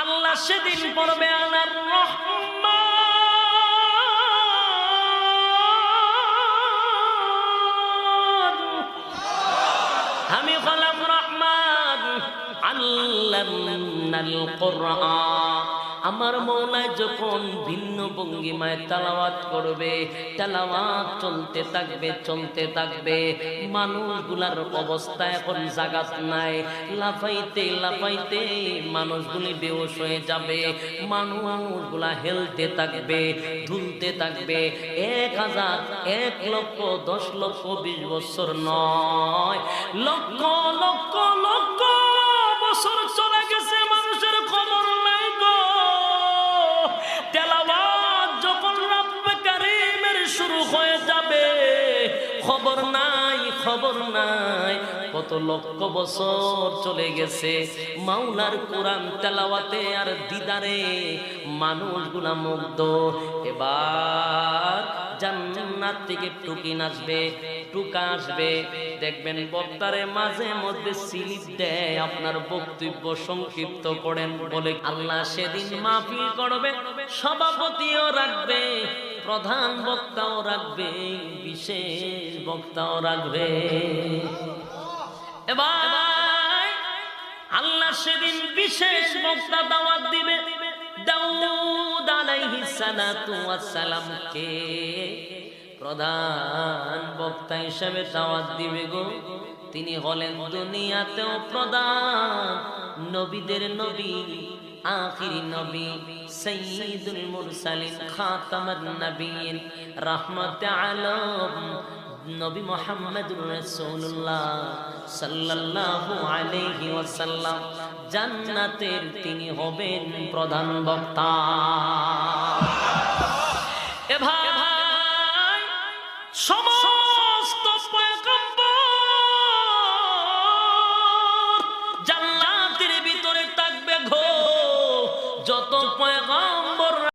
আল্লাহ সেদিন পড়বে আনার রহমান, আমি হলাম রহমান। আল্লামাল কুরআন, আমার মৌলা যখন ভিন্ন ভঙ্গিমায় তেলাওয়াত করবে, তেলাওয়াত চলতে থাকবে চলতে থাকবে। মানুষগুলার অবস্থা এখন জাগাত নাই, লাফাইতে লাফাইতে মানুষগুলি বেহুশ হয়ে যাবে। মানুষগুলা হেলতে থাকবে, ঝুলতে থাকবে। 1000, 1 লক্ষ, 10 লক্ষ, 20 বছর নয়, লক্ষ লক্ষ লক্ষ বছর চলে গেছে, মানুষের খবর নাই গো। তেলাওয়াত যখন রব্বে কারীমের শুরু হয়ে যাবে, খবর নাই খবর নাই। কত লক্ষ বছর চলে গেছে, মাওলার কোরআন তেলাওয়াতে আর দিদারে মানুষগুলা মুগ্ধ। এবার জান্নাত থেকে টুকি নাচবে, টুকা আসবে, দেখবেন বক্তারে মাঝে মধ্যে স্লিপ দেয়, আপনার বক্তব্য সংক্ষিপ্ত করেন বলে। আল্লাহ সেদিন মাহফিল করবে, সভাপতিও রাখবে, প্রধান বক্তাও রাখবে, বিশেষ বক্তাও রাখবে। এবার আল্লাহ সেদিন বিশেষ বক্তা দাওয়াত দিবে। দাউদ আলাইহিস সালাতু ওয়াস সালামকে প্রধান বক্তা হিসেবে দাওয়াত দিবে গো। তিনি হলেন দুনিয়াতেও প্রধান, নবীদের নবী, আখিরি নবী, সাইয়্যিদুল মুরসালিন, খাতামুন নবিয়্যিন, রাহমাতুল আলাম নবী মুহাম্মদুর রাসূলুল্লাহ সাল্লাল্লাহু আলাইহি ওয়াসাল্লাম। জান্নাতের তিনি হবেন প্রধান বক্তা।